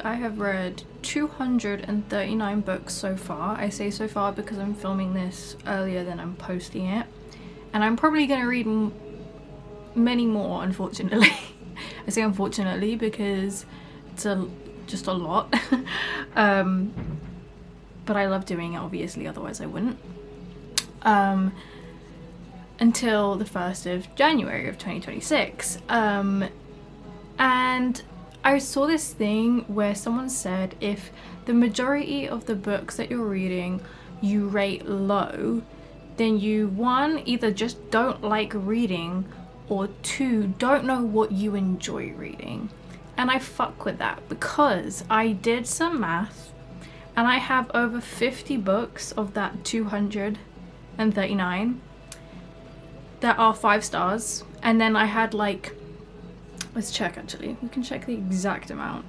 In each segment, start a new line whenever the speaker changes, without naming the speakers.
I have read 239 books so far. I say so far because I'm filming this earlier than I'm posting it. And I'm probably going to read many more, unfortunately. I say unfortunately because it's just a lot. But I love doing it, obviously, otherwise I wouldn't. Until the 1st of January of 2026. And I saw this thing where someone said if the majority of the books that you're reading you rate low, then you, 1, either just don't like reading, or 2, don't know what you enjoy reading. And I fuck with that because I did some math and I have over 50 books of that 239 that are 5 stars, and then I had like, let's check actually, we can check the exact amount.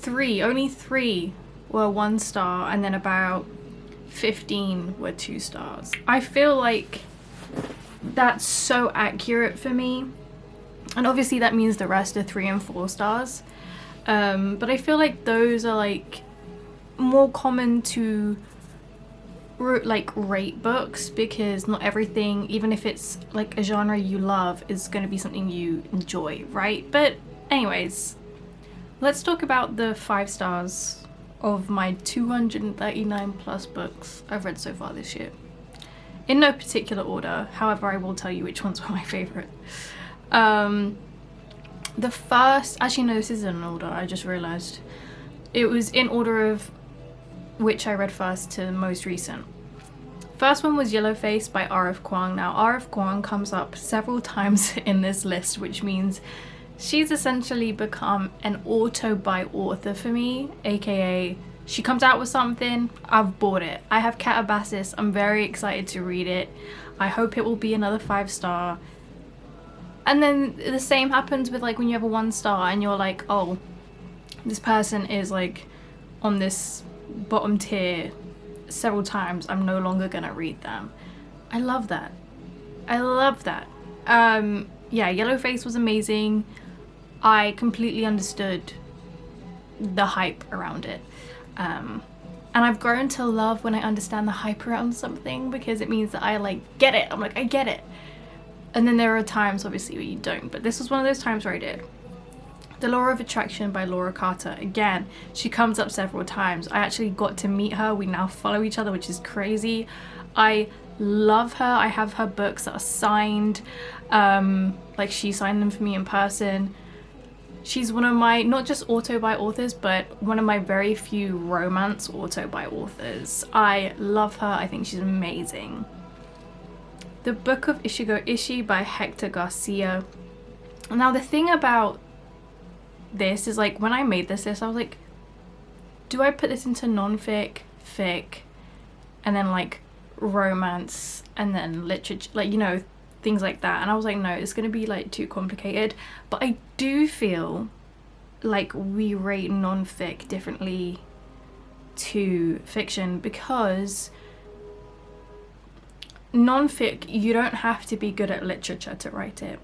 Only 3 were 1 star, and then about 15 were 2 stars. I feel like that's so accurate for me, and obviously that means the rest are 3 and 4 stars. But I feel like those are like more common to like rate books, because not everything, even if it's like a genre you love, is going to be something you enjoy, right? But anyways, let's talk about the 5 stars of my 239 plus books I've read so far this year. In no particular order, however I will tell you which ones were my favorite. The first, actually no, this isn't in order, I just realized. It was in order of which I read first to most recent. First one was Yellowface by R.F. Kuang. Now R.F. Kuang comes up several times in this list, which means she's essentially become an auto by author for me, aka she comes out with something, I've bought it. I have Catabasis, I'm very excited to read it. I hope it will be another 5 star. And then the same happens with like when you have a 1 star and you're like, oh, this person is like on this bottom tier several times, I'm no longer gonna read them. I love that. I love that. Yeah, Yellowface was amazing. I completely understood the hype around it. And I've grown to love when I understand the hype around something, because it means that I like get it. I'm like, I get it. And then there are times obviously where you don't, but this was one of those times where I did. The Law of Attraction by Laura Carter. Again, she comes up several times. I actually got to meet her. We now follow each other, which is crazy. I love her. I have her books that are signed. Like she signed them for me in person. She's one of my, not just auto-buy authors, but one of my very few romance auto-buy authors. I love her. I think she's amazing. The Book of 𝙂𝙧𝙖 by Hector Garcia. Now the thing about this is, like, when I made this list I was like, do I put this into non-fic, fic, and then like romance, and then literature, like, you know, things like that? And I was like, no, it's gonna be like too complicated. But I do feel like we rate non-fic differently to fiction, because non-fic, you don't have to be good at literature to write it.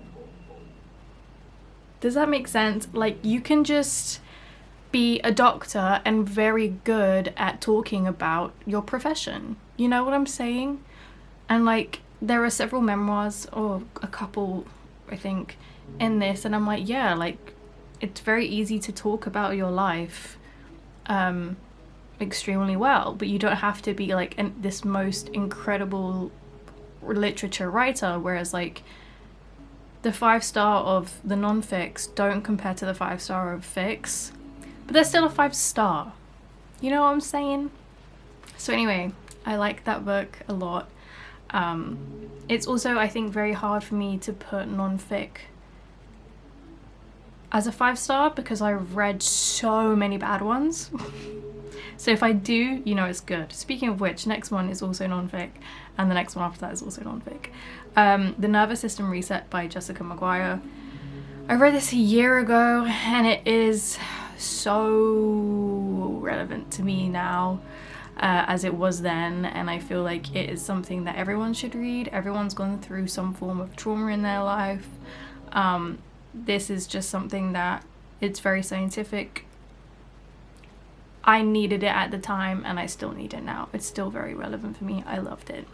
Does that make sense? Like, you can just be a doctor and very good at talking about your profession. You know what I'm saying? And like, there are several memoirs, or a couple I think, in this, and I'm like, yeah, like, it's very easy to talk about your life extremely well, but you don't have to be like this most incredible literature writer. Whereas like the 5 star of the non-fics don't compare to the 5 star of fics, but they're still a 5 star. You know what I'm saying? So anyway, I like that book a lot. It's also, I think, very hard for me to put non-fic as a 5 star because I've read so many bad ones. So if I do, you know it's good. Speaking of which, next one is also non-fic, and the next one after that is also non-fic. The Nervous System Reset by Jessica Maguire. I read this a year ago and it is so relevant to me now as it was then, and I feel like it is something that everyone should read. Everyone's gone through some form of trauma in their life. This is just something that It's very scientific. I needed it at the time and I still need it now. It's still very relevant for me. I loved it.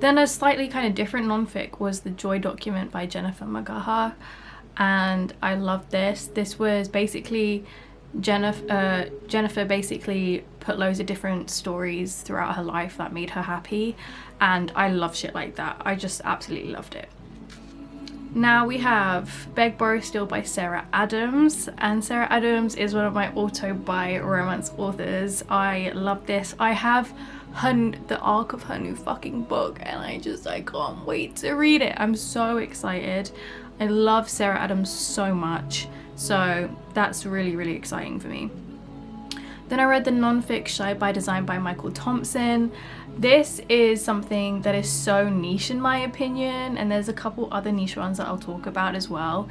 Then a slightly kind of different non-fic was The Joy Document by Jennifer McGaha, and I loved this. This was basically Jennifer basically put loads of different stories throughout her life that made her happy, and I love shit like that. I just absolutely loved it. Now we have Beg, Borrow, Steal by Sarah Adams, and Sarah Adams is one of my auto-buy romance authors. I love this. I have the arc of her new fucking book and I can't wait to read it. I'm so excited. I love Sarah Adams so much, so that's really, really exciting for me. Then I read the non-fic Shy by Design by Michael Thompson. This is something that is so niche in my opinion, and there's a couple other niche ones that I'll talk about as well,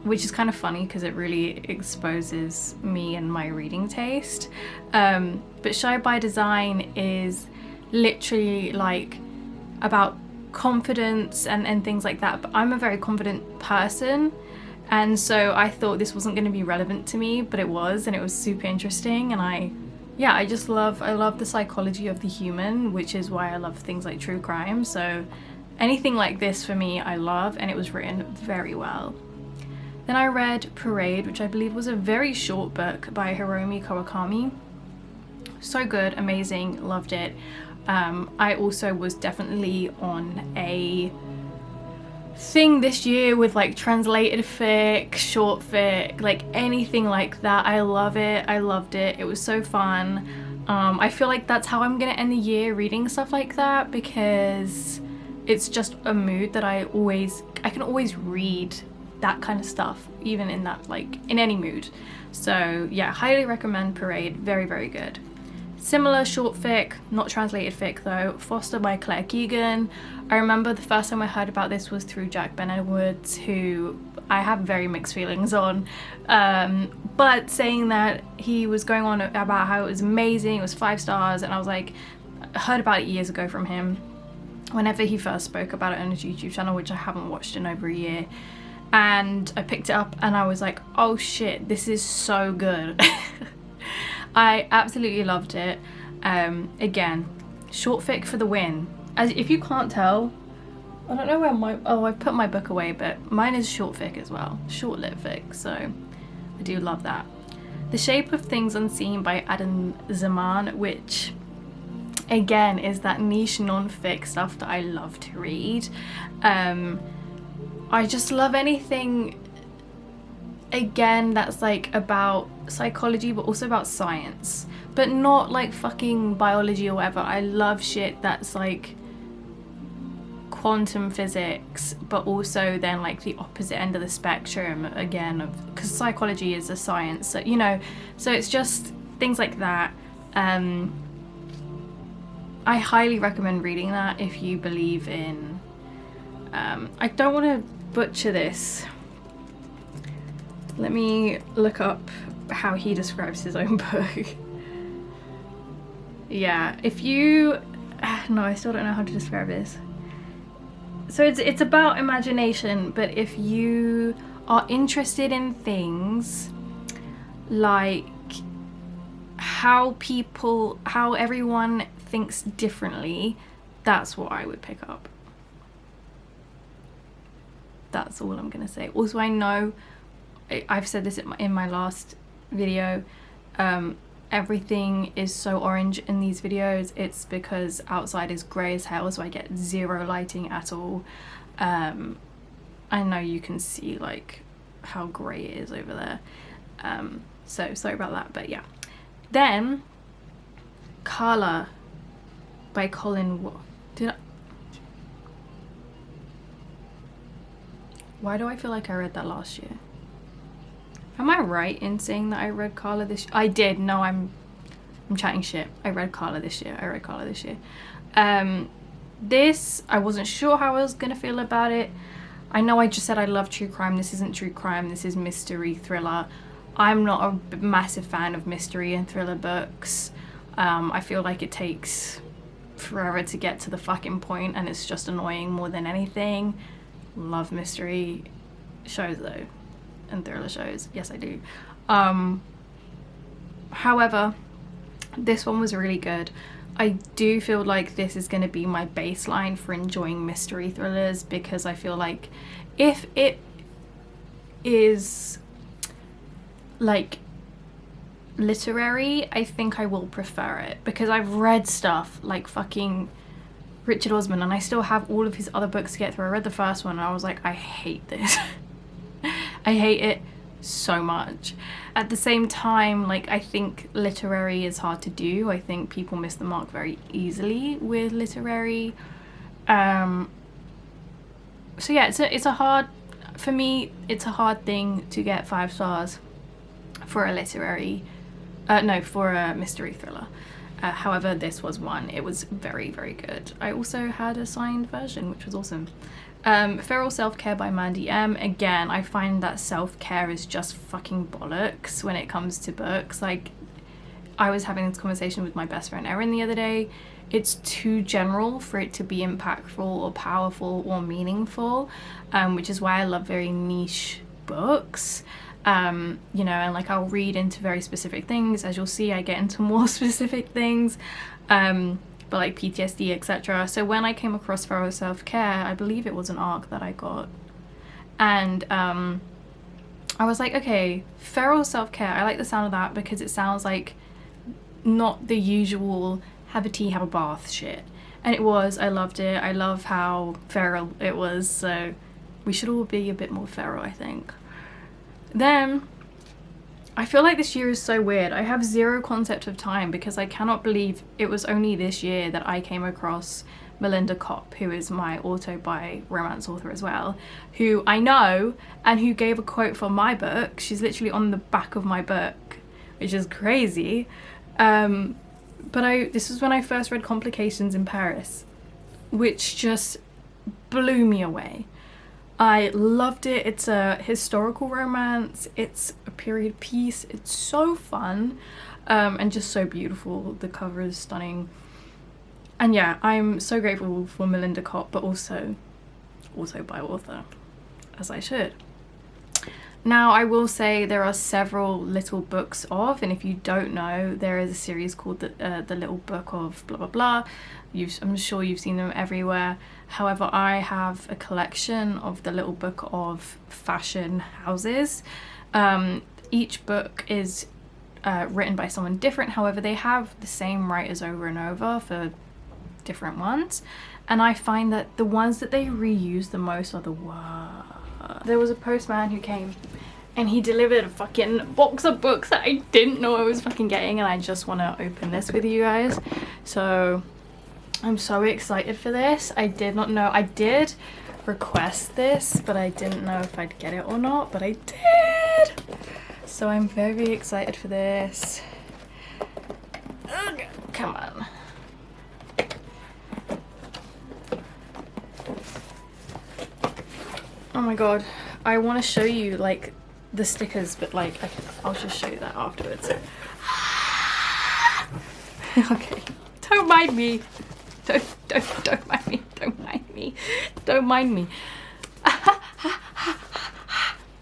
which is kind of funny because it really exposes me and my reading taste. But Shy by Design is literally like about confidence and things like that, but I'm a very confident person, and so I thought this wasn't going to be relevant to me, but it was, and it was super interesting. And I love the psychology of the human, which is why I love things like true crime. So anything like this for me I love, and it was written very well. Then I read Parade, which I believe was a very short book by Hiromi Kawakami. So good, amazing, loved it. I also was definitely on a thing this year with like translated fic, short fic, like anything like that. I love it. I loved it. It was so fun. I feel like that's how I'm gonna end the year, reading stuff like that, because it's just a mood that I can always read that kind of stuff, even in that, like, in any mood. So yeah, highly recommend Parade. Very, very good. Similar short fic, not translated fic though, Foster by Claire Keegan. I remember the first time I heard about this was through Jack Benedwoods, who I have very mixed feelings on, but saying that he was going on about how it was amazing, it was 5 stars, and I was like, I heard about it years ago from him, whenever he first spoke about it on his YouTube channel, which I haven't watched in over a year. And I picked it up and I was like, oh shit, this is so good. I absolutely loved it. Again, short fic for the win. As if you can't tell, I don't know where I put my book away, but mine is short fic as well, short lit fic, so I do love that. The Shape of Things Unseen by Adam Zaman, which again is that niche non-fic stuff that I love to read. I just love anything, again, that's like about psychology but also about science, but not like fucking biology or whatever. I love shit that's like quantum physics, but also then like the opposite end of the spectrum again, of because psychology is a science, so you know, so it's just things like that. I highly recommend reading that if you believe in I don't want to butcher this. Let me look up how he describes his own book. Yeah, if you... No, I still don't know how to describe this. So it's about imagination, but if you are interested in things like how everyone thinks differently, that's what I would pick up. That's all I'm gonna say. Also, I know I've said this in my last video, everything is so orange in these videos. It's because outside is grey as hell, so I get zero lighting at all. I know you can see like how grey it is over there, so sorry about that, but yeah. Then Carla by Colin. Why do I feel like I read that last year? Am I right in saying that I read Carla this year? I did. No, I'm chatting shit. I read Carla this year. This, I wasn't sure how I was gonna feel about it. I know I just said I love true crime. This isn't true crime. This is mystery thriller. I'm not a massive fan of mystery and thriller books. I feel like it takes forever to get to the fucking point, and it's just annoying more than anything. Love mystery shows though. and thriller shows. Yes, I do. However, this one was really good. I do feel like this is going to be my baseline for enjoying mystery thrillers, because I feel like if it is like literary, I think I will prefer it, because I've read stuff like fucking Richard Osman and I still have all of his other books to get through. I read the first one and I was like, I hate this. I hate it so much. At the same time, like, I think literary is hard to do. I think people miss the mark very easily with literary. So yeah, it's a hard, for me, it's a hard thing to get 5 stars for a literary, no, for a mystery thriller. However, this was one. It was very, very good. I also had a signed version, which was awesome. Feral Self-Care by Mandy M. Again, I find that self-care is just fucking bollocks when it comes to books. Like, I was having this conversation with my best friend Erin the other day. It's too general for it to be impactful or powerful or meaningful, which is why I love very niche books. You know, and like, I'll read into very specific things. As you'll see, I get into more specific things, but like PTSD, etc. So when I came across Feral Self-Care, I believe it was an ARC that I got, and I was like, okay, Feral Self-Care, I like the sound of that, because it sounds like not the usual have a tea, have a bath shit. And it was. I loved it. I love how feral it was, so we should all be a bit more feral, I think. Then I feel like this year is so weird. I have zero concept of time, because I cannot believe it was only this year that I came across Melinda Kopp, who is my auto-buy romance author as well, who I know and who gave a quote for my book. She's literally on the back of my book, which is crazy. But this was when I first read Complications in Paris, which just blew me away. I loved it. It's a historical romance, it's a period piece, it's so fun, and just so beautiful. The cover is stunning. And yeah, I'm so grateful for Melinda Kopp, but also by author, as I should. Now, I will say there are several little books of, and if you don't know, there is a series called the Little Book of blah blah blah. I'm sure you've seen them everywhere. However, I have a collection of the Little Book of fashion houses. Each book is written by someone different. However, they have the same writers over and over for different ones, and I find that the ones that they reuse the most are the worst. There was a postman who came and he delivered a fucking box of books that I didn't know I was fucking getting, and I just want to open this with you guys. So I'm so excited for this. I did not know. I did request this, but I didn't know if I'd get it or not, but I did. So I'm very excited for this. Ugh, come on. Oh my god, I want to show you like the stickers, but like I'll just show you that afterwards. Okay, don't mind me. Don't mind me. Don't mind me. Don't mind me.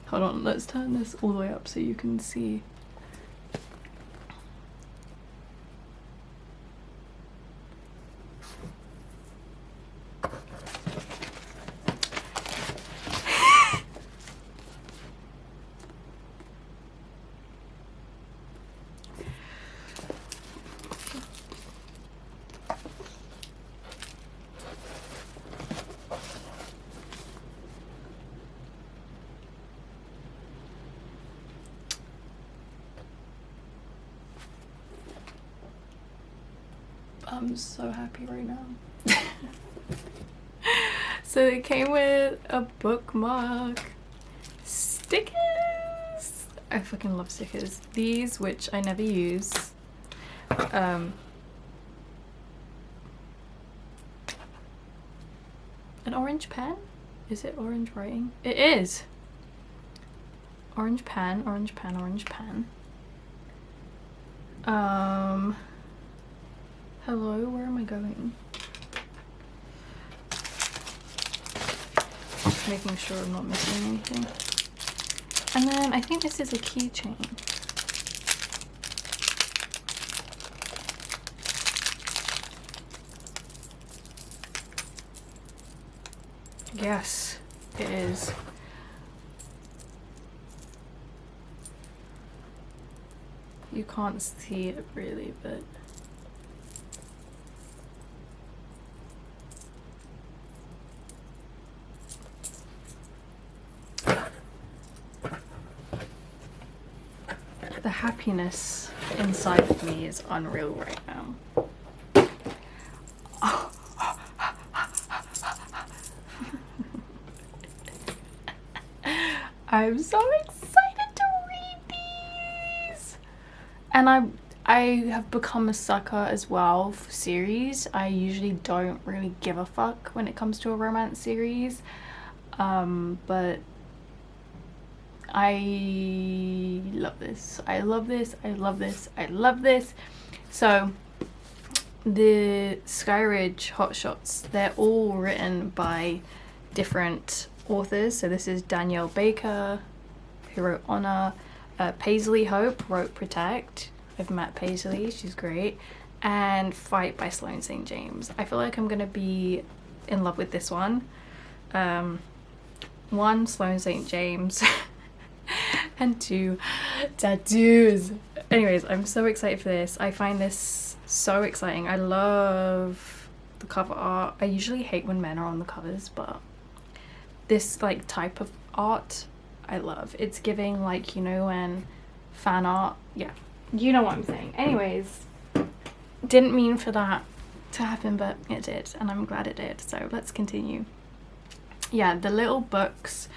Hold on, let's turn this all the way up so you can see. I'm so happy right now. So it came with a bookmark, stickers. I fucking love stickers. These, which I never use. An orange pen? Is it orange writing? It is. Orange pen, orange pen, orange pen. Hello, where am I going? Just making sure I'm not missing anything. And then I think this is a keychain. Yes, it is. You can't see it really, but the happiness inside of me is unreal right now. I'm so excited to read these! And I have become a sucker as well for series. I usually don't really give a fuck when it comes to a romance series. But I love this. I love this. I love this. I love this. So the Skyridge hotshots, they're all written by different authors. So this is Danielle Baker, who wrote Honor. Paisley Hope wrote Protect. I've met Paisley, she's great. And Fight by Sloane St. James. I feel like I'm gonna be in love with this one. One, Sloane St. James. And two, tattoos. Anyways, I'm so excited for this. I find this so exciting. I love the cover art. I usually hate when men are on the covers, but this like type of art I love. It's giving like, you know, when fan art, yeah, you know what I'm saying. Anyways, didn't mean for that to happen, but it did, and I'm glad it did. So let's continue. Yeah, the little books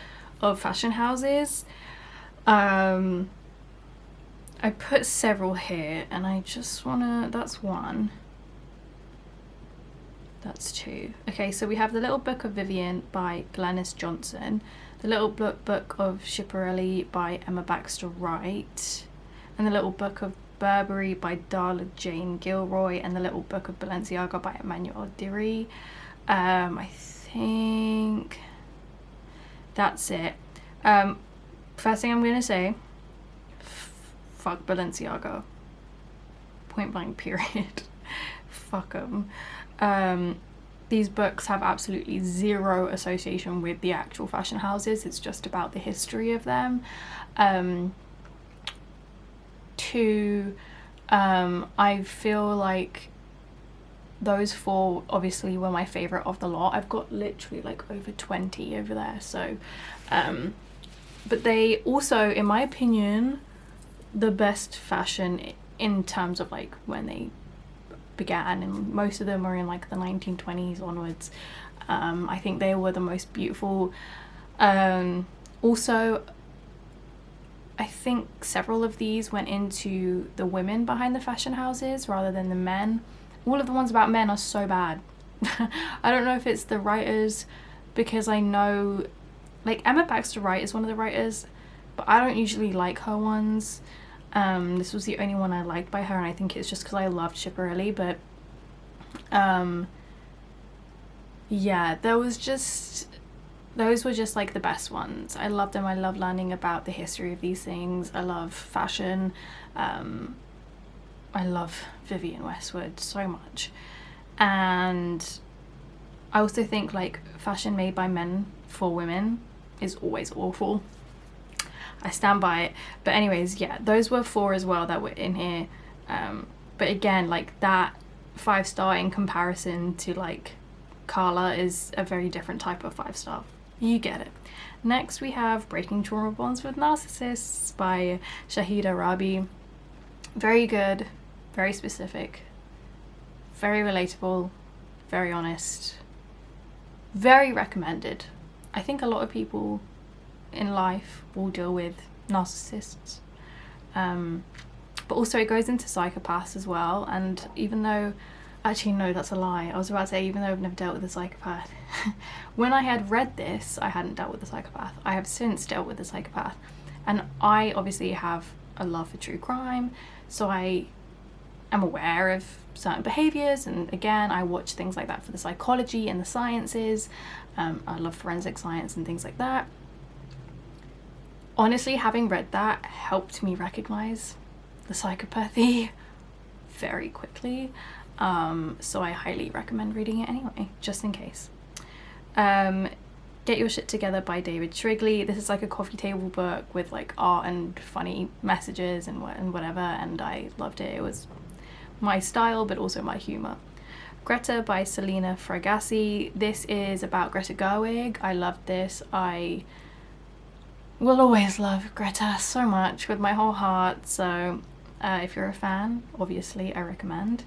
of fashion houses. I put several here, and I just wanna, that's one. That's two. Okay, so we have the Little Book of Vivian by Glenys Johnson, the Little Book of Schiaparelli by Emma Baxter Wright, and the Little Book of Burberry by Darla Jane Gilroy, and the Little Book of Balenciaga by Emmanuel Direy. I think that's it. First thing I'm gonna say, fuck Balenciaga. Point blank period. Fuck them. These books have absolutely zero association with the actual fashion houses. It's just about the history of them. Two, I feel like those four obviously were my favorite of the lot. I've got literally like over 20 over there. So, but they also, in my opinion, the best fashion in terms of like when they began, and most of them were in like the 1920s onwards. I think they were the most beautiful. Also, I think several of these went into the women behind the fashion houses rather than the men. All of the ones about men are so bad. I don't know if it's the writers, because I know like Emma Baxter Wright is one of the writers, but I don't usually like her ones. This was the only one I liked by her, and I think it's just because I loved Schiaparelli. But yeah, those were just like the best ones. I love them. I love learning about the history of these things. I love fashion. I love Vivienne Westwood so much. And I also think like fashion made by men for women is always awful. I stand by it. But anyways, yeah, those were four as well that were in here. But again, like that 5-star in comparison to like Carla is a very different type of 5-star. You get it. Next we have Breaking Trauma Bonds with Narcissists by Shahida Rabi. Very good, very specific, very relatable, very honest, very recommended. I think a lot of people in life will deal with narcissists, but also it goes into psychopaths as well. And even though, actually no, that's a lie, I was about to say even though I've never dealt with a psychopath, when I had read this I hadn't dealt with a psychopath. I have since dealt with a psychopath, and I obviously have a love for true crime, so I am aware of certain behaviors, and again I watch things like that for the psychology and the sciences. I love forensic science and things like that. Honestly, having read that helped me recognize the psychopathy very quickly. So I highly recommend reading it anyway, just in case. Get Your Shit Together by David Shrigley. This is like a coffee table book with like art and funny messages and whatever, and I loved it. It was my style, but also my humor. Greta by Selena Fragassi. This is about Greta Gerwig. I loved this. I will always love Greta so much with my whole heart, so if you're a fan, obviously I recommend.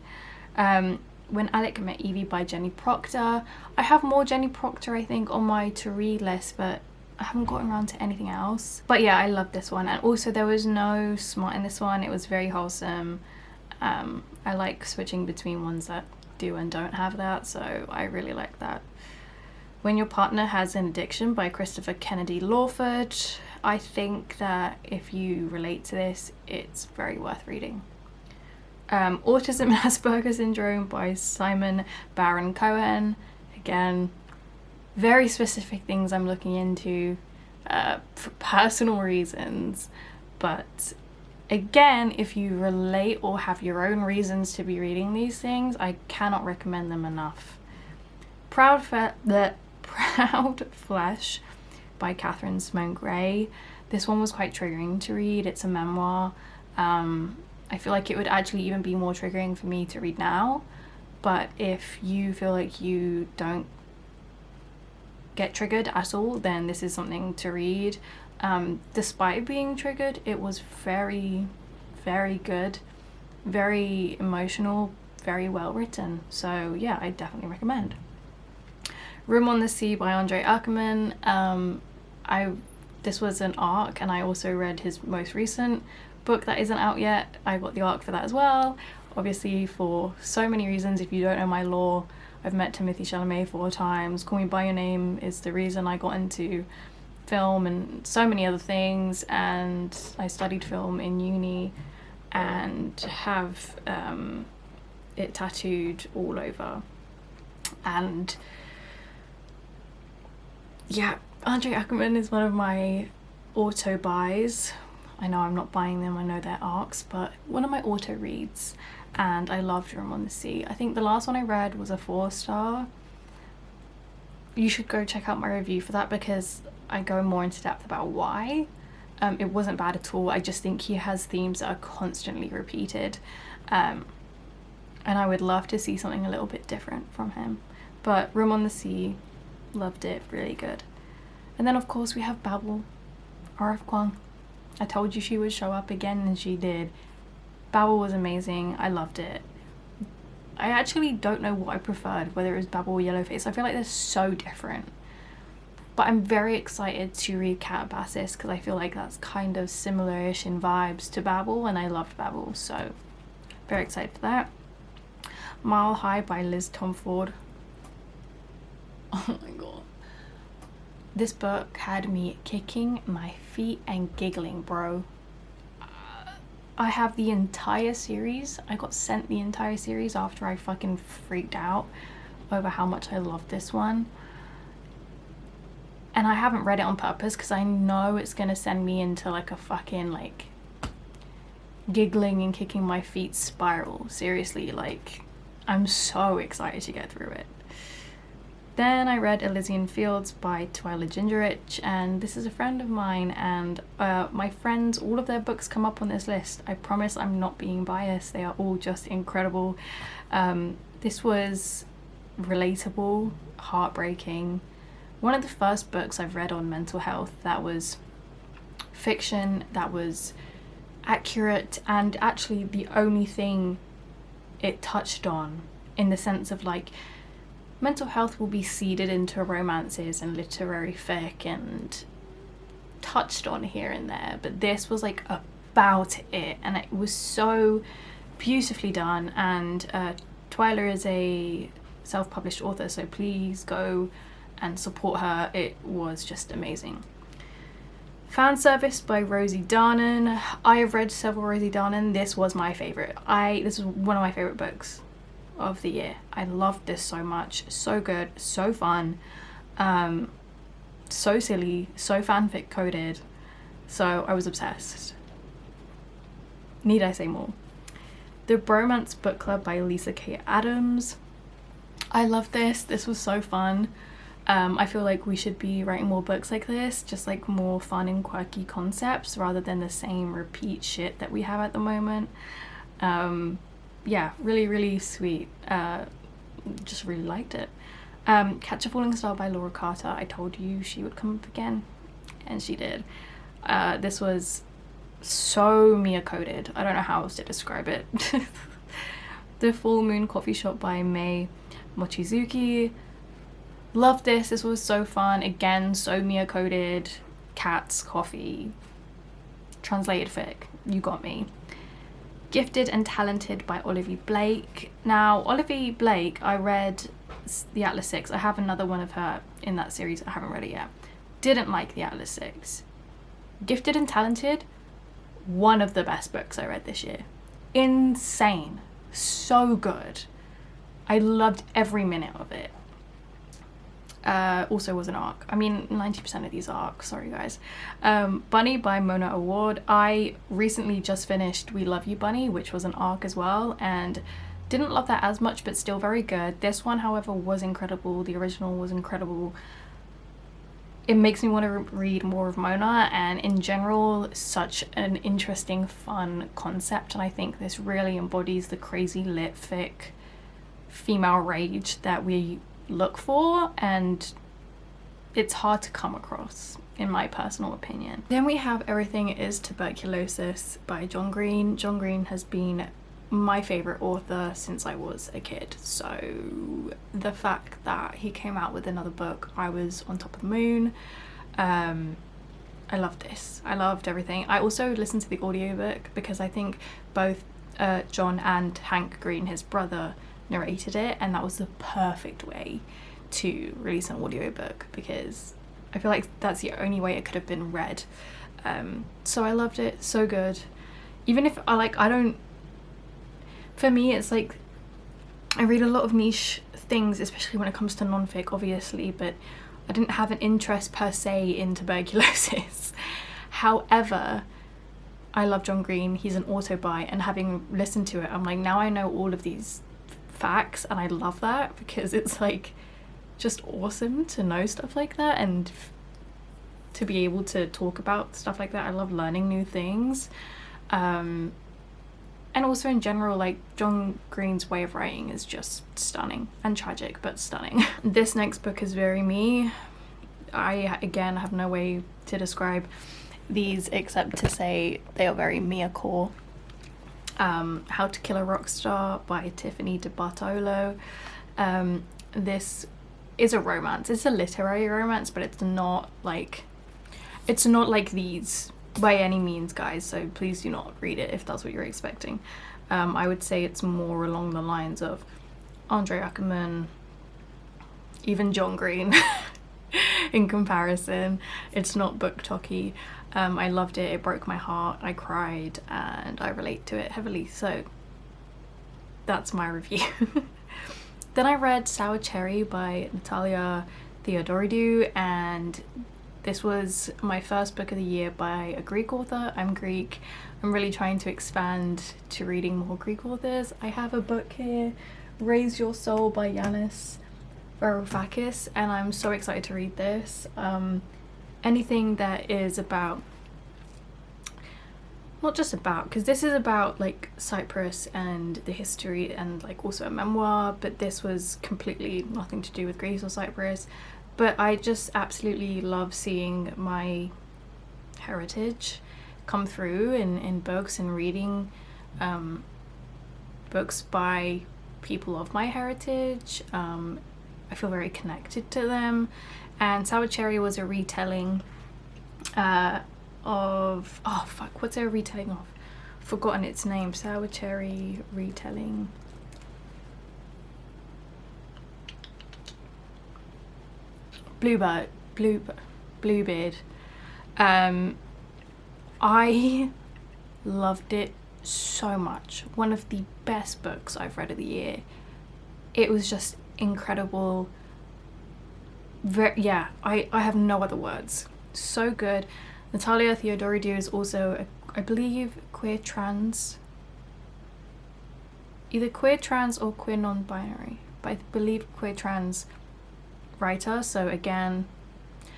When Alec Met Evie by Jenny Proctor. I have more Jenny Proctor, I think, on my to read list, but I haven't gotten around to anything else. But yeah, I love this one, and also there was no smut in this one. It was very wholesome. I like switching between ones that do and don't have that, so I really like that. When Your Partner Has an Addiction by Christopher Kennedy Lawford. I think that if you relate to this, it's very worth reading. Autism and Asperger's Syndrome by Simon Baron Cohen. Again, very specific things I'm looking into for personal reasons, but again, if you relate or have your own reasons to be reading these things, I cannot recommend them enough. Proud Flesh by Catherine Simone Gray. This one was quite triggering to read. It's a memoir. I feel like it would actually even be more triggering for me to read now, but if you feel like you don't get triggered at all, then this is something to read. Despite being triggered, it was very, very good, very emotional, very well written, so yeah, I definitely recommend. Room on the Sea by Andrei Ackerman. This was an ARC, and I also read his most recent book that isn't out yet. I got the ARC for that as well, obviously for so many reasons. If you don't know my lore, I've met Timothée Chalamet 4 times. Call Me By Your Name is the reason I got into film and so many other things, and I studied film in uni and have it tattooed all over. And yeah, Andrei Ackerman is one of my auto buys. I know I'm not buying them, I know they're ARCs, but one of my auto reads, and I loved Room on the Sea. I think the last one I read was a 4-star. You should go check out my review for that because I go more into depth about why. It wasn't bad at all. I just think he has themes that are constantly repeated, and I would love to see something a little bit different from him. But Room on the Sea, loved it, really good. And then of course we have Babel, R.F. Kuang. I told you she would show up again, and she did. Babel was amazing. I loved it. I actually don't know what I preferred, whether it was Babel or Yellowface. I feel like they're so different. But I'm very excited to read Calabasas because I feel like that's kind of similar-ish in vibes to Babel, and I loved Babel, so very excited for that. Mile High by Liz Tomford. Oh my god. This book had me kicking my feet and giggling, bro. I have the entire series. I got sent the entire series after I fucking freaked out over how much I loved this one. And I haven't read it on purpose because I know it's gonna send me into like a fucking like giggling and kicking my feet spiral. Seriously, like I'm so excited to get through it. Then I read Elysian Fields by Twyla Gingerich, and this is a friend of mine, and my friends, all of their books come up on this list. I promise I'm not being biased, they are all just incredible. This was relatable, heartbreaking. One of the first books I've read on mental health that was fiction, that was accurate, and actually the only thing it touched on, in the sense of like, mental health will be seeded into romances and literary fic and touched on here and there, but this was like about it, and it was so beautifully done. And Twyla is a self-published author, so please go and support her. It was just amazing. Fan Service by Rosie Darnan. I have read several Rosie Darnan. This was my favorite. This was one of my favorite books of the year. I loved this so much. So good, so fun, so silly, so fanfic coded, So I was obsessed. Need I say more? The Bromance Book Club by Lisa K. Adams. I love this. This was so fun. I feel like we should be writing more books like this, just like more fun and quirky concepts rather than the same repeat shit that we have at the moment. Yeah, really sweet. Just really liked it. Catch a Falling Star by Laura Carter. I told you she would come up again, and she did. This was so Mia coded. I don't know how else to describe it. The Full Moon Coffee Shop by Mai Mochizuki. Loved this. This was so fun. Again, so Mia coded. Cats, coffee, translated fic. You got me. Gifted and Talented by Olivia Blake. Now, Olivia Blake, I read the 𝙁𝙧𝙧𝙀. I have another one of her in that series. I haven't read it yet. Didn't like the 𝙁𝙧𝙧𝙀. Gifted and Talented, one of the best books I read this year. Insane. So good. I loved every minute of it. Also was an arc. I mean, 90% of these are arcs, sorry guys. Bunny by Mona Award. I recently just finished We Love You Bunny, which was an arc as well, and didn't love that as much, but still very good. This one, however, was incredible. The original was incredible. It makes me want to read more of Mona, and in general, such an interesting, fun concept, and I think this really embodies the crazy lit fic female rage that we look for, and it's hard to come across, in my personal opinion. Then we have Everything Is Tuberculosis by John Green. John Green has been my favorite author since I was a kid, so the fact that he came out with another book, I was on top of the moon. I loved this. I loved everything. I also listened to the audiobook because I think both John and Hank Green, his brother, narrated it, and that was the perfect way to release an audiobook because I feel like that's the only way it could have been read. So I loved it. So good. Even if I don't, for me it's like I read a lot of niche things, especially when it comes to non-fic obviously, but I didn't have an interest per se in tuberculosis. However, I love John Green. He's an auto-buy, and having listened to it, I'm like, now I know all of these facts, and I love that because it's like just awesome to know stuff like that and to be able to talk about stuff like that. I love learning new things, and also in general, like, John Green's way of writing is just stunning and tragic, but stunning. This next book is very me. I again have no way to describe these except to say they are very Mia core. How to Kill a Rock Star by Tiffany de Bartolo. This is a romance. It's a literary romance, but it's not like these by any means, guys, so please do not read it if that's what you're expecting. I would say it's more along the lines of Andre Ackerman, even John Green in comparison. It's not book talky. I loved it. It broke my heart. I cried, and I relate to it heavily, so that's my review. Then I read Sour Cherry by Natalia Theodoridou, and this was my first book of the year by a Greek author. I'm Greek. I'm really trying to expand to reading more Greek authors. I have a book here, Raise Your Soul by Yanis Varoufakis, and I'm so excited to read this. Anything that is about, not just about, because this is about like Cyprus and the history and like also a memoir, but this was completely nothing to do with Greece or Cyprus. But I just absolutely love seeing my heritage come through in books and reading books by people of my heritage. I feel very connected to them. And Sour Cherry was a retelling of, oh fuck, what's it a retelling of? Forgotten its name. Sour Cherry retelling. Bluebeard. I loved it so much. One of the best books I've read of the year. It was just incredible. Yeah, I have no other words. So good. Natalia Theodoridou is also, I believe, queer trans. Either queer trans or queer non-binary. But I believe queer trans writer, so again...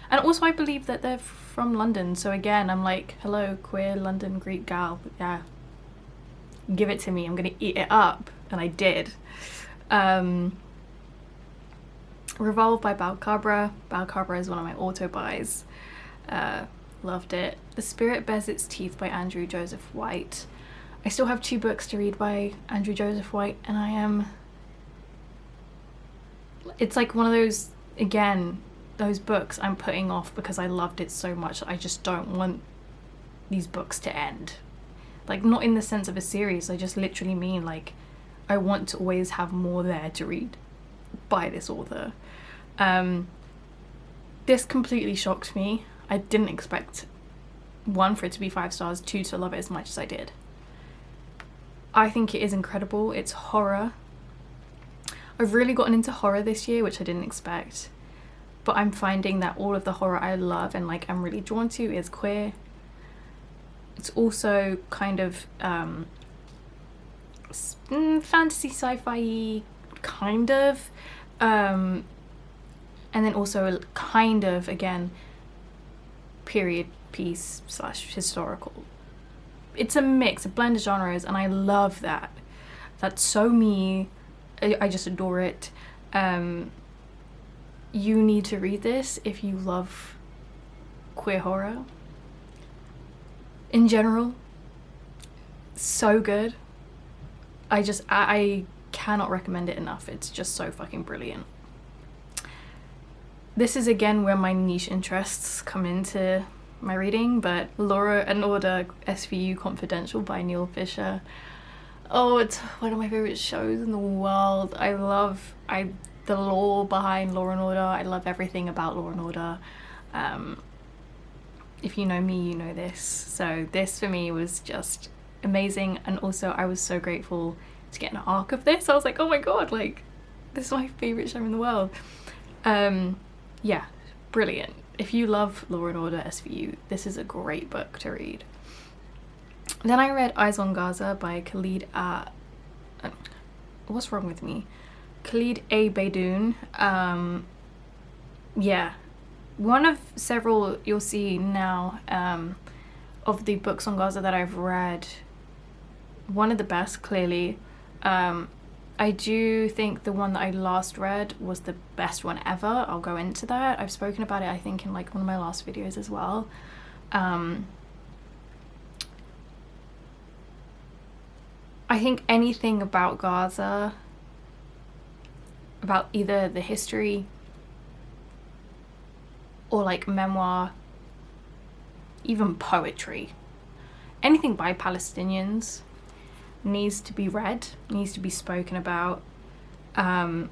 And also I believe that they're from London, so again, I'm like, hello, queer London Greek gal, yeah. Give it to me, I'm gonna eat it up. And I did. Revolve by 𝙂𝙗𝙗. 𝙂𝙗𝙗 is one of my auto buys. Loved it. The Spirit Bears Its Teeth by Andrew Joseph White. I still have 2 books to read by Andrew Joseph White, and I am... It's like one of those, again, those books I'm putting off because I loved it so much. I just don't want these books to end. Like, not in the sense of a series, I just literally mean, like, I want to always have more there to read by this author. This completely shocked me. I didn't expect, 1, for it to be 5 stars, 2, to love it as much as I did. I think it is incredible. It's horror. I've really gotten into horror this year, which I didn't expect. But I'm finding that all of the horror I love and like I'm really drawn to is queer. It's also kind of fantasy sci-fi kind of. And then also kind of, again, period piece / historical. It's a mix, a blend of genres, and I love that. That's so me. I just adore it. You need to read this if you love queer horror. In general, so good. I cannot recommend it enough. It's just so fucking brilliant. This is again where my niche interests come into my reading, but Law and Order SVU Confidential by Neil Fisher. Oh, it's one of my favorite shows in the world. I love the lore behind Law and Order. I love everything about Law and Order. If you know me, you know this. So this for me was just amazing, and also I was so grateful to get an arc of this. I was like, oh my god, like, this is my favorite show in the world. Yeah, brilliant. If you love Law and Order SVU, this is a great book to read. Then I read Eyes on Gaza by what's wrong with me? 𝙃𝙚𝙧𝙖𝙧𝙗. Yeah, one of several you'll see now of the books on Gaza that I've read. One of the best, clearly. I do think the one that I last read was the best one ever. I'll go into that. I've spoken about it, I think, in like one of my last videos as well. I think anything about Gaza, about either the history or like memoir, even poetry, anything by Palestinians needs to be read, needs to be spoken about. I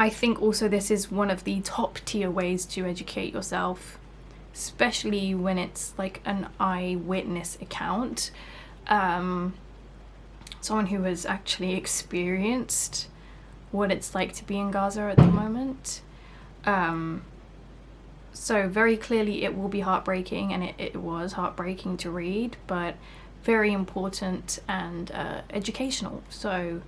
think also this is one of the top tier ways to educate yourself, especially when it's like an eyewitness account. Someone who has actually experienced what it's like to be in Gaza at the moment. So very clearly it will be heartbreaking, and it was heartbreaking to read, but very important and educational. So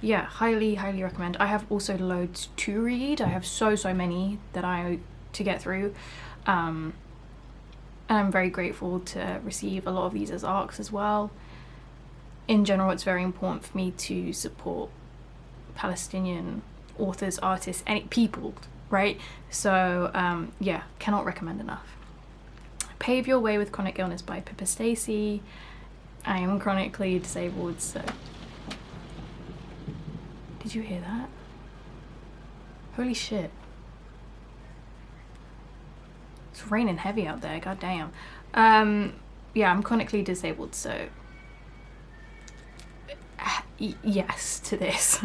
yeah, highly recommend. I have also loads to read. I have so many that to get through, and I'm very grateful to receive a lot of these as ARCs as well. In general, it's very important for me to support Palestinian authors, artists, any people, right? So yeah, cannot recommend enough. Pave Your Way with Chronic Illness by Pippa Stacey. I am chronically disabled, so... Did you hear that? Holy shit. It's raining heavy out there, god damn. Yeah, I'm chronically disabled, so... yes to this.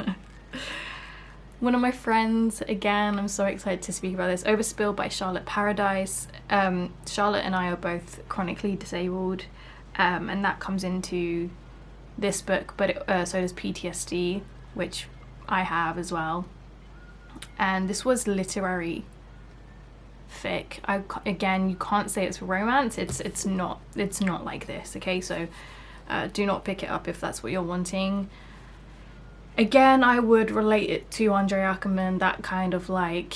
One of my friends, again, I'm so excited to speak about this, Overspill by Charlotte Paradise. Charlotte and I are both chronically disabled, and that comes into this book, but so does PTSD, which I have as well. And this was literary fic. Again, you can't say it's romance. It's not like this, okay? So do not pick it up if that's what you're wanting. Again, I would relate it to Andre Ackerman, that kind of like,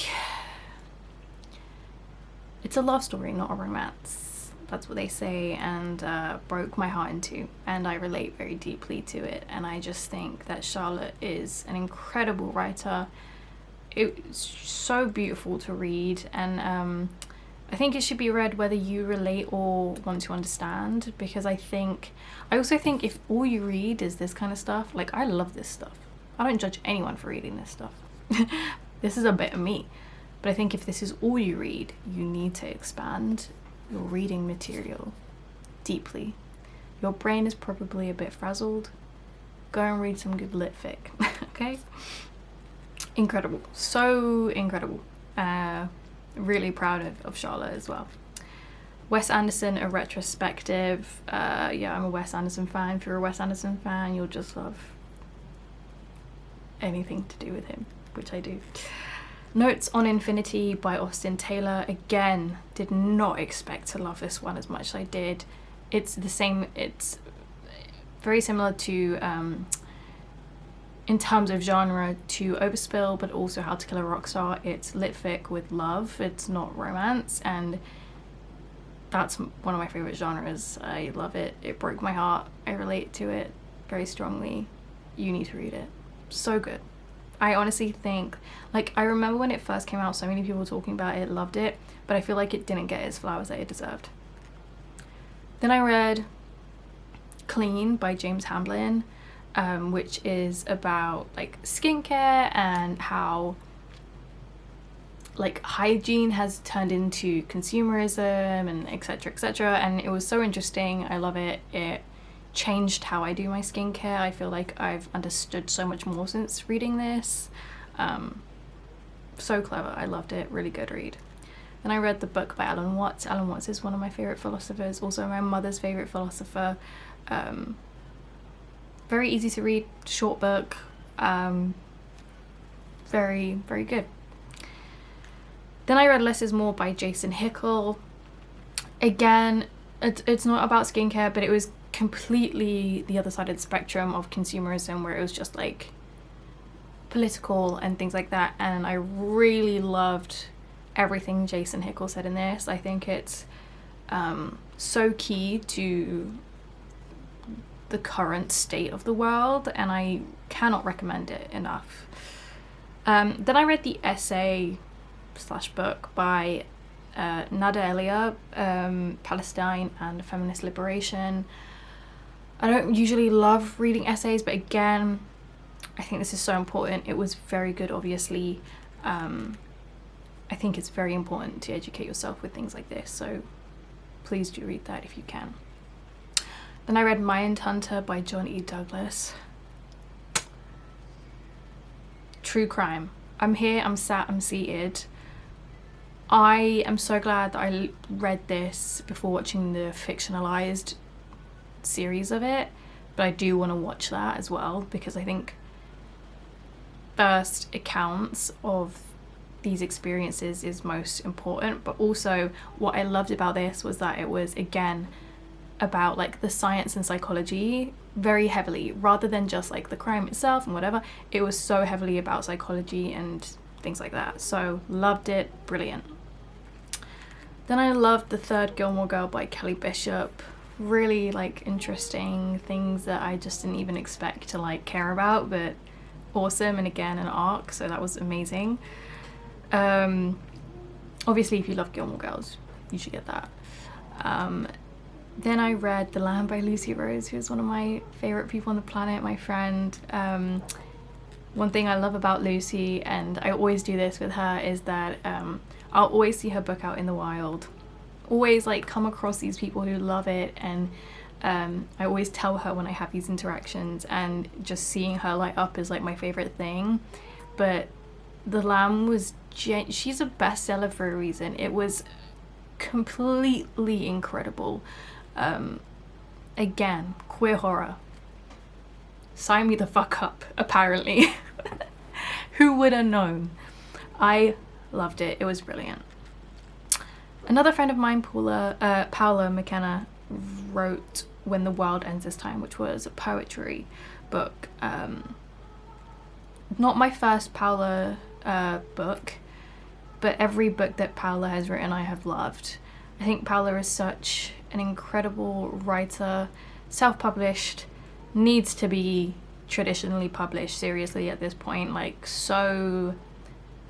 it's a love story, not a romance. That's what they say, and broke my heart in two, and I relate very deeply to it. And I just think that Charlotte is an incredible writer. It's so beautiful to read, and I think it should be read whether you relate or want to understand, because I also think if all you read is this kind of stuff, like, I love this stuff. I don't judge anyone for reading this stuff. This is a bit of me. But I think if this is all you read, you need to expand your reading material deeply. Your brain is probably a bit frazzled. Go and read some good lit fic, okay? Incredible, so incredible. Really proud of Charlotte as well. Wes Anderson, a retrospective. Yeah, I'm a Wes Anderson fan. If you're a Wes Anderson fan, you'll just love anything to do with him, which I do. Notes on Infinity by Austin Taylor. Again, did not expect to love this one as much as I did. It's the same, it's very similar to, in terms of genre, to Overspill, but also How to Kill a Rock Star. It's lit fic with love, it's not romance, and that's one of my favorite genres. I love it. It broke my heart. I relate to it very strongly. You need to read it. So good. I honestly think, like, I remember when it first came out, so many people were talking about it, loved it, but I feel like it didn't get its flowers that it deserved. Then I read Clean by James Hamblin, which is about like skincare and how like hygiene has turned into consumerism and etc, etc, and it was so interesting. I love it. It changed how I do my skincare. I feel like I've understood so much more since reading this. So clever. I loved it. Really good read. Then I read the book by Alan Watts. Alan Watts is one of my favorite philosophers, also my mother's favorite philosopher. Very easy to read, short book, very, very good. Then I read Less is More by Jason Hickel. Again, it's not about skincare, but it was completely the other side of the spectrum of consumerism, where it was just like political and things like that, and I really loved everything Jason Hickel said in this. I think it's so key to the current state of the world, and I cannot recommend it enough. Then I read the essay / book by 𝙁𝙗𝙗, Palestine and Feminist Liberation. I don't usually love reading essays, but again, I think this is so important. It was very good, obviously. I think it's very important to educate yourself with things like this, so please do read that if you can. Then I read Mindhunter by John E. Douglas. True crime. I'm here, I'm sat, I'm seated. I am so glad that I read this before watching the fictionalized series of it, but I do want to watch that as well, because I think first accounts of these experiences is most important. But also what I loved about this was that it was again about like the science and psychology very heavily, rather than just like the crime itself and whatever. It was so heavily about psychology and things like that, so loved it. Brilliant. Then I loved The Third Gilmore Girl by Kelly Bishop. Really like interesting things that I just didn't even expect to like care about, but awesome, and again an arc, so that was amazing. Obviously if you love Gilmore Girls you should get that. Then I read The Lamb by Lucy Rose, who's one of my favorite people on the planet, my friend. One thing I love about Lucy, and I always do this with her, is that I'll always see her book out in the wild. Always like come across these people who love it, and I always tell her when I have these interactions, and just seeing her light up is like my favorite thing. But The Lamb was, she's a bestseller for a reason. It was completely incredible. Again, queer horror. Sign me the fuck up, apparently. Who would have known? I loved it. It was brilliant. Another friend of mine, Paula McKenna, wrote When the World Ends This Time, which was a poetry book. Not my first Paula book, but every book that Paula has written I have loved. I think Paula is such an incredible writer, self-published, needs to be traditionally published seriously at this point, like so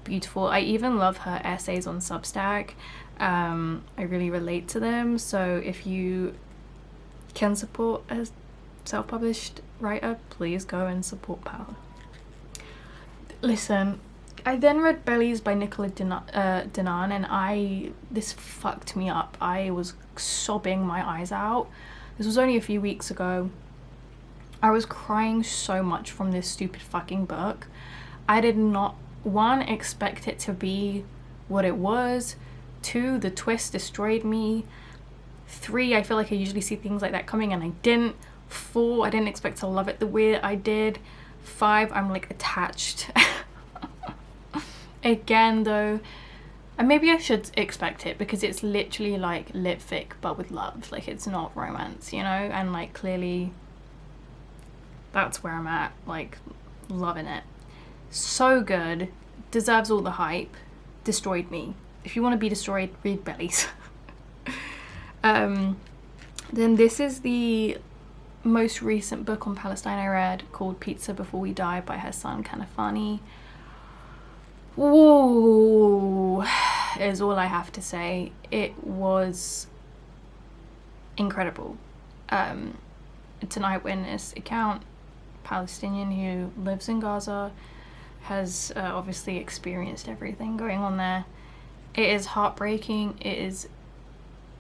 beautiful. I even love her essays on Substack. I really relate to them, so if you can support a self-published writer, please go and support Paula. Listen, I then read Bellies by 𝙃𝙚𝙧𝙗𝙗, and this fucked me up. I was sobbing my eyes out. This was only a few weeks ago. I was crying so much from this stupid fucking book. I did not, 1, expect it to be what it was. 2, the twist destroyed me. 3, I feel like I usually see things like that coming and I didn't. 4, I didn't expect to love it the way I did. 5, I'm like attached. Again though, and maybe I should expect it because it's literally like lit fic but with love. Like, it's not romance, you know, and like clearly that's where I'm at, like loving it. So good, deserves all the hype, destroyed me. If you want to be destroyed, read Bellies. Then this is the most recent book on Palestine I read, called Pizza Before We Die by Hassan Kanafani. Whoa, is all I have to say. It was incredible. It's an eyewitness account, Palestinian who lives in Gaza, has obviously experienced everything going on there. It is heartbreaking, it is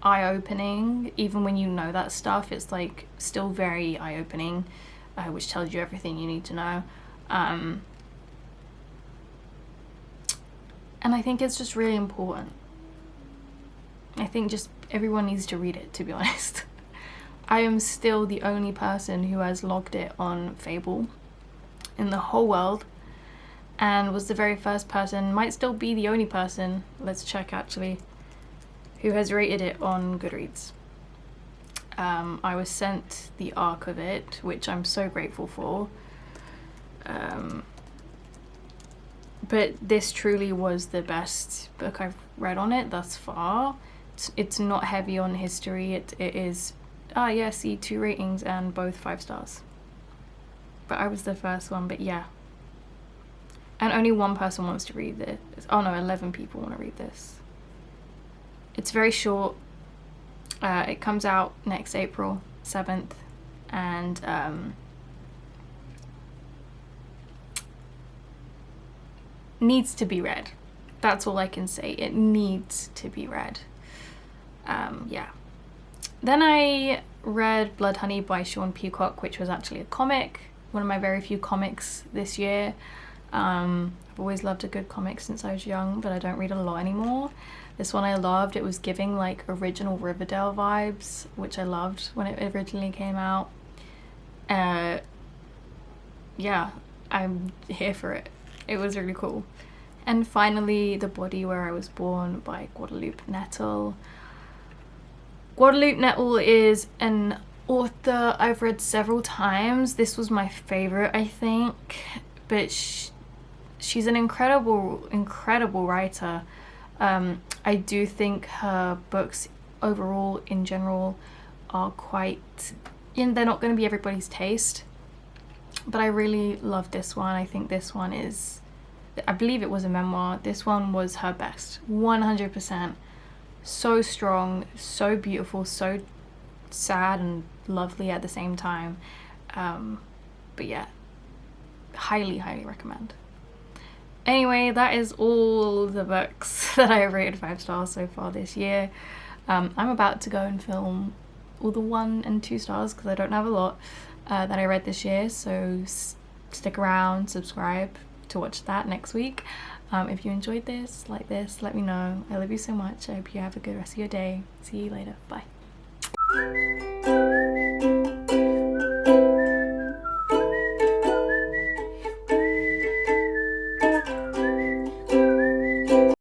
eye-opening. Even when you know that stuff, it's like still very eye-opening, which tells you everything you need to know. And I think it's just really important. I think just everyone needs to read it, to be honest. I am still the only person who has logged it on Fable in the whole world, and was the very first person, might still be the only person, let's check actually, who has rated it on Goodreads. I was sent the arc of it, which I'm so grateful for. But this truly was the best book I've read on it thus far. It's not heavy on history. It is, yeah, see, 2 ratings and both 5 stars. But I was the first one, but yeah. And only 1 person wants to read this. Oh no, 11 people want to read this. It's very short. It comes out next April 7th, and needs to be read. That's all I can say. It needs to be read. Yeah. Then I read Blood Honey by Sean Peacock, which was actually a comic. One of my very few comics this year. I've always loved a good comic since I was young, but I don't read a lot anymore. This one I loved. It was giving like original Riverdale vibes, which I loved when it originally came out. Yeah, I'm here for it. It was really cool. And finally, The Body Where I Was Born by Guadalupe Nettle. Guadalupe Nettle is an author I've read several times. This was my favorite, I think, but she's an incredible writer. I do think her books overall, in general, are quite, they're not going to be everybody's taste, but I really love this one. I think this one is, I believe it was a memoir. This one was her best, 100%. So strong, so beautiful, so sad and lovely at the same time. But yeah, highly recommend. Anyway, that is all the books that I have rated 5 stars so far this year. I'm about to go and film all the 1 and 2 stars because I don't have a lot that I read this year, so stick around, subscribe to watch that next week. If you enjoyed this, like this, let me know. I love you so much. I hope you have a good rest of your day. See you later. Bye.